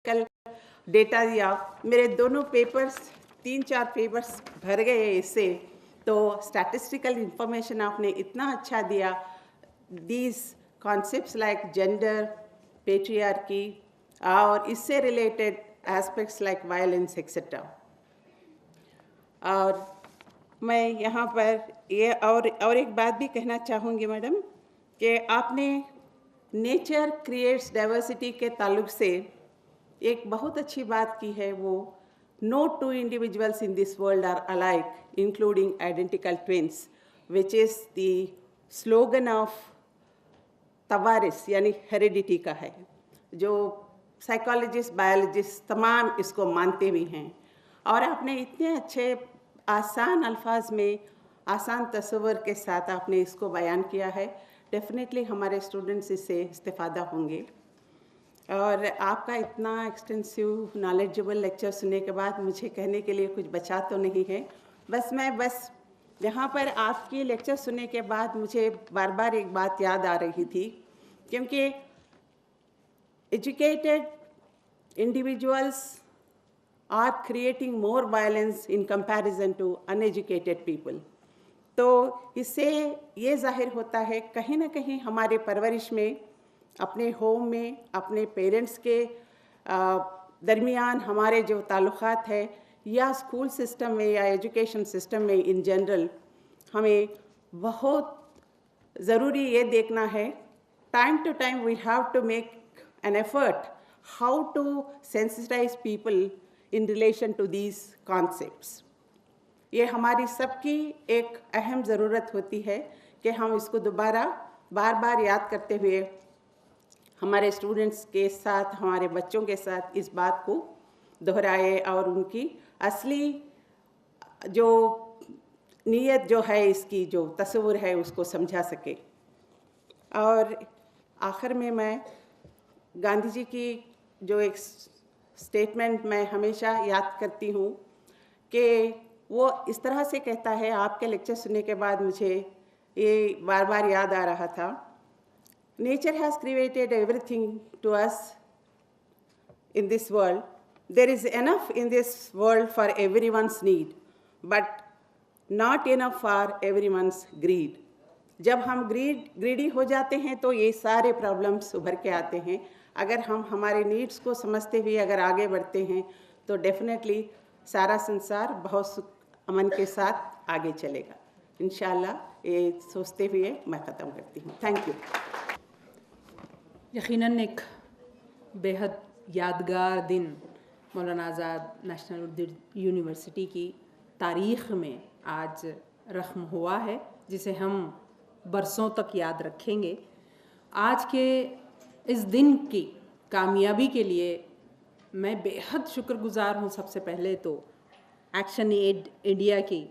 Data दिया, मेरे दोनों पेपर्स 3-4 पेपर्स भर गए इससे। तो स्टैटिस्टिकल इंफॉर्मेशन आपने इतना अच्छा दिया, these concepts like gender, patriarchy और इससे related aspects like violence etcetera. और मैं यहाँ पर ये और एक बात भी कहना चाहूँगी मैडम कि आपने नेचर क्रिएट्स डाइवर्सिटी के ताल्लुक से एक बहुत अच्छी बात की है, वो no two individuals in this world are alike including identical twins, which is the slogan of तवारिस यानी हेरिडिटी का है, जो साइकोलॉजिस्ट बायोलॉजिस्ट तमाम इसको मानते भी हैं। और आपने इतने अच्छे आसान अल्फाज में आसान तस्वर के साथ आपने इसको बयान किया है, डेफिनेटली हमारे स्टूडेंट्स इससे इस्तेफादा होंगे। और आपका इतना एक्सटेंसिव नॉलेजेबल लेक्चर सुनने के बाद मुझे कहने के लिए कुछ बचा तो नहीं है। बस यहाँ पर आपकी लेक्चर सुनने के बाद मुझे बार बार एक बात याद आ रही थी, क्योंकि educated individuals are creating more violence in comparison to uneducated people। तो इससे ये ज़ाहिर होता है कहीं ना कहीं हमारे परवरिश में, अपने होम में, अपने पेरेंट्स के दरमियान हमारे जो ताल्लुक़ात है, या स्कूल सिस्टम में या एजुकेशन सिस्टम में इन जनरल, हमें बहुत ज़रूरी ये देखना है, time to time we have to make an effort how to sensitise people in relation to these concepts। ये हमारी सबकी एक अहम ज़रूरत होती है कि हम इसको दोबारा बार बार याद करते हुए हमारे स्टूडेंट्स के साथ, हमारे बच्चों के साथ इस बात को दोहराए और उनकी असली जो नीयत जो है, इसकी जो तस्वुर है, उसको समझा सके। और आखिर में मैं गांधी जी की जो एक स्टेटमेंट मैं हमेशा याद करती हूँ कि वो इस तरह से कहता है, आपके लेक्चर सुनने के बाद मुझे ये बार बार याद आ रहा था, nature has created everything to us in this world, there is enough in this world for everyone's need but not enough for everyone's greed. जब हम ग्रीडी हो जाते हैं तो ये सारे प्रॉब्लम्स उभर के आते हैं। अगर हम हमारे नीड्स को समझते हुए अगर आगे बढ़ते हैं तो डेफिनेटली सारा संसार बहुत सुख अमन के साथ आगे चलेगा इंशाअल्लाह। ये सोचते हुए मैं ख़त्म करती हूँ। Thank you. यकीनन एक बेहद यादगार दिन मौलाना आज़ाद नेशनल उर्दू यूनिवर्सिटी की तारीख़ में आज रख्म हुआ है, जिसे हम बरसों तक याद रखेंगे। आज के इस दिन की कामयाबी के लिए मैं बेहद शुक्रगुज़ार हूँ। सबसे पहले तो एक्शन एड इंडिया की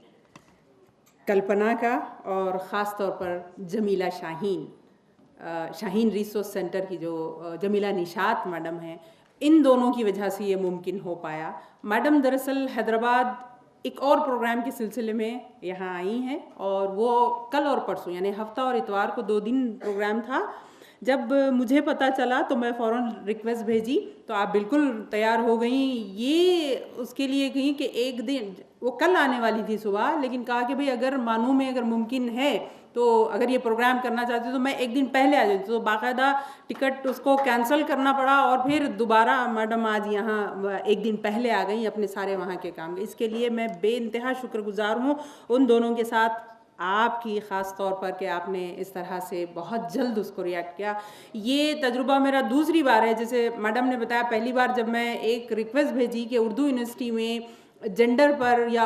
कल्पना का, और ख़ास तौर पर जमीला शाहीन रिसोर्स सेंटर की जो जमीला निशात मैडम हैं, इन दोनों की वजह से ये मुमकिन हो पाया। मैडम दरअसल हैदराबाद एक और प्रोग्राम के सिलसिले में यहाँ आई हैं, और वो कल और परसों यानी हफ्ता और इतवार को 2 दिन प्रोग्राम था। जब मुझे पता चला तो मैं फ़ौरन रिक्वेस्ट भेजी, तो आप बिल्कुल तैयार हो गई। ये उसके लिए कहीं कि एक दिन वो कल आने वाली थी सुबह, लेकिन कहा कि भाई अगर मानू में अगर मुमकिन है तो अगर ये प्रोग्राम करना चाहती तो मैं एक दिन पहले आ जाती। तो बाकायदा टिकट उसको कैंसिल करना पड़ा, और फिर दोबारा मैडम आज यहाँ एक दिन पहले आ गई अपने सारे वहाँ के काम। इसके लिए मैं बेइंतहा शुक्रगुज़ार हूँ उन दोनों के साथ, आपकी ख़ास तौर पर कि आपने इस तरह से बहुत जल्द उसको रिएक्ट किया। ये तजुर्बा मेरा दूसरी बार है। जैसे मैडम ने बताया, पहली बार जब मैं एक रिक्वेस्ट भेजी कि उर्दू यूनिवर्सिटी में जेंडर पर या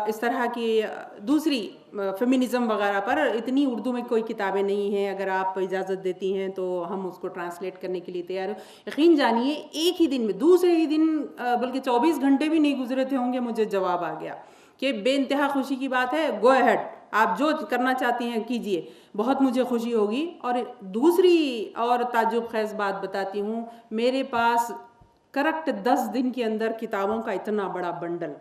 इस तरह की दूसरी फेमिनिज़म वगैरह पर इतनी उर्दू में कोई किताबें नहीं हैं, अगर आप इजाज़त देती हैं तो हम उसको ट्रांसलेट करने के लिए तैयार हो। यकीन जानिए एक ही दिन में, दूसरे ही दिन, बल्कि 24 घंटे भी नहीं गुजरे थे होंगे, मुझे जवाब आ गया कि बेइंतहा खुशी की बात है, गो अहेड, आप जो करना चाहती हैं कीजिए, बहुत मुझे खुशी होगी। और दूसरी और ताज्जुब ख़ेज़ बात बताती हूँ, मेरे पास करेक्ट 10 दिन के अंदर किताबों का इतना बड़ा बंडल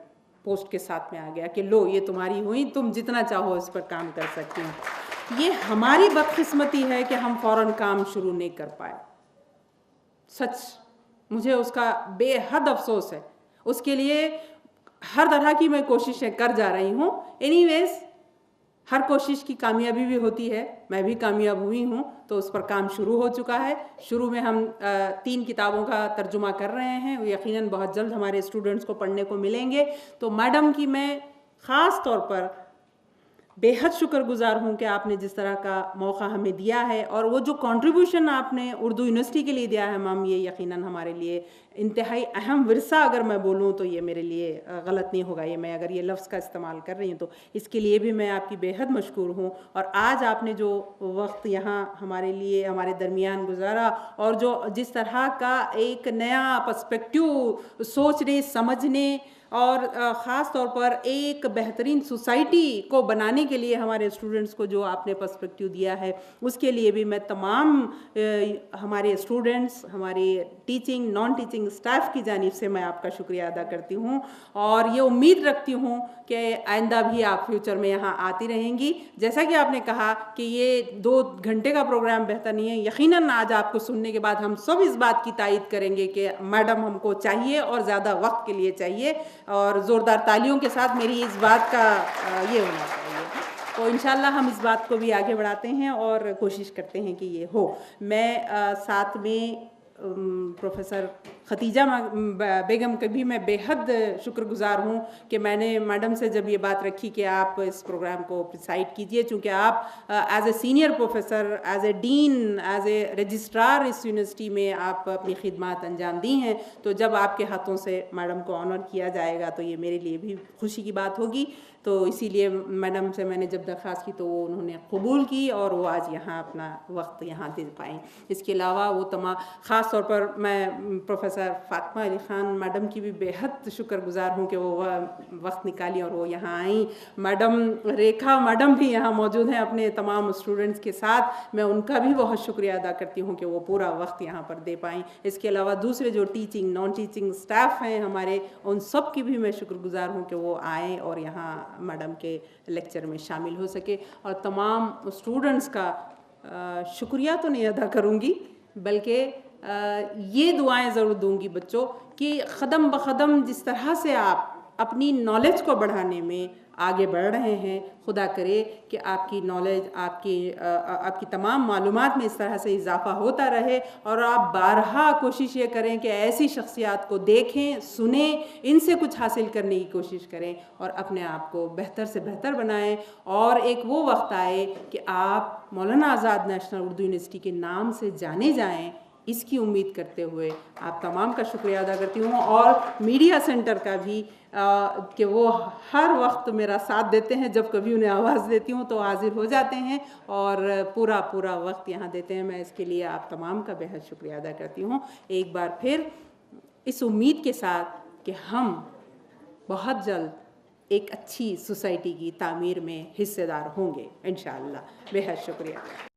पोस्ट के साथ में आ गया कि लो ये तुम्हारी हुई, तुम जितना चाहो इस पर काम कर सकती हो। ये हमारी बदकिस्मती है कि हम फ़ौरन काम शुरू नहीं कर पाए। सच مجھے اس کا بے حد افسوس ہے. اس کے لیے ہر طرح کی میں کوششیں کر جا رہی ہوں. اینی ویز ہر کوشش کی کامیابی بھی ہوتی ہے. میں بھی کامیاب ہوئی ہوں تو اس پر کام شروع ہو چکا ہے. شروع میں ہم 3 کتابوں کا ترجمہ کر رہے ہیں. وہ یقیناً بہت جلد ہمارے اسٹوڈنٹس کو پڑھنے کو ملیں گے. تو میڈم کی میں خاص طور پر بے حد شکر گزار ہوں کہ آپ نے جس طرح کا موقع ہمیں دیا ہے، اور وہ جو کنٹریبیوشن آپ نے اردو یونیورسٹی کے لیے دیا ہے میم، یہ یقیناً ہمارے لیے انتہائی اہم ورثہ اگر میں بولوں تو یہ میرے لیے غلط نہیں ہوگا. یہ میں اگر یہ لفظ کا استعمال کر رہی ہوں تو اس کے لیے بھی میں آپ کی بے حد مشکور ہوں. اور آج آپ نے جو وقت یہاں ہمارے لیے ہمارے درمیان گزارا، اور جو جس طرح کا ایک نیا پرسپیکٹیو سوچنے سمجھنے اور خاص طور پر ایک بہترین سوسائٹی کو بنانے کے لیے ہمارے اسٹوڈنٹس کو جو آپ نے پرسپیکٹیو دیا ہے، اس کے لیے بھی میں تمام ہمارے اسٹوڈنٹس، ہمارے ٹیچنگ نان ٹیچنگ اسٹاف کی جانب سے میں آپ کا شکریہ ادا کرتی ہوں. اور یہ امید رکھتی ہوں کہ آئندہ بھی آپ فیوچر میں یہاں آتی رہیں گی. جیسا کہ آپ نے کہا کہ یہ 2 گھنٹے کا پروگرام بہتر نہیں ہے، یقیناً آج آپ کو سننے کے بعد ہم سب اس بات کی تائید کریں گے کہ میڈم ہم کو چاہیے اور زیادہ وقت کے لیے چاہیے. اور زوردار تالیوں کے ساتھ میری اس بات کا یہ ہونا چاہیے. تو انشاءاللہ ہم اس بات کو بھی آگے بڑھاتے ہیں اور کوشش کرتے ہیں کہ یہ ہو. میں ساتھ میں پروفیسر ختیجہ بیگم کا بھی میں بے حد شکر گزار ہوں کہ میں نے میڈم سے جب یہ بات رکھی کہ آپ اس پروگرام کو پریسائڈ کیجئے، چونکہ آپ as a senior professor, as a dean, as a registrar اس یونیورسٹی میں آپ اپنی خدمات انجام دی ہیں. تو جب آپ کے ہاتھوں سے میڈم کو آنر کیا جائے گا تو یہ میرے لیے بھی خوشی کی بات ہوگی. تو اسی لیے میڈم سے میں نے جب درخواست کی تو وہ انہوں نے قبول کی اور وہ آج یہاں اپنا وقت یہاں دے پائیں. اس کے علاوہ وہ تمام، خاص طور پر میں پروفیسر فاطمہ علی خان میڈم کی بھی بے حد شکر گزار ہوں کہ وہ وقت نکالی اور وہ یہاں آئیں. میڈم ریکھا میڈم بھی یہاں موجود ہیں اپنے تمام اسٹوڈنٹس کے ساتھ. میں ان کا بھی بہت شکریہ ادا کرتی ہوں کہ وہ پورا وقت یہاں پر دے پائیں. اس کے علاوہ دوسرے جو ٹیچنگ نان ٹیچنگ اسٹاف ہیں ہمارے، ان سب کی بھی میں شکر گزار ہوں کہ وہ آئیں اور یہاں میڈم کے لیکچر میں شامل ہو سکے. اور تمام اسٹوڈنٹس کا شکریہ تو نہیں ادا کروں گی، بلکہ یہ دعائیں ضرور دوں گی بچوں کہ قدم بقدم جس طرح سے آپ اپنی نالج کو بڑھانے میں آگے بڑھ رہے ہیں، خدا کرے کہ آپ کی نالج، آپ کی تمام معلومات میں اس طرح سے اضافہ ہوتا رہے، اور آپ بارہا کوشش یہ کریں کہ ایسی شخصیات کو دیکھیں، سنیں، ان سے کچھ حاصل کرنے کی کوشش کریں اور اپنے آپ کو بہتر سے بہتر بنائیں. اور ایک وہ وقت آئے کہ آپ مولانا آزاد نیشنل اردو یونیورسٹی کے نام سے جانے جائیں. اس کی امید کرتے ہوئے آپ تمام کا شکریہ ادا کرتی ہوں، اور میڈیا سینٹر کا بھی کہ وہ ہر وقت میرا ساتھ دیتے ہیں. جب کبھی انہیں آواز دیتی ہوں تو حاضر ہو جاتے ہیں اور پورا وقت یہاں دیتے ہیں. میں اس کے لیے آپ تمام کا بے حد شکریہ ادا کرتی ہوں. ایک بار پھر اس امید کے ساتھ کہ ہم بہت جلد ایک اچھی سوسائٹی کی تعمیر میں حصے دار ہوں گے انشاءاللہ. بے حد شکریہ.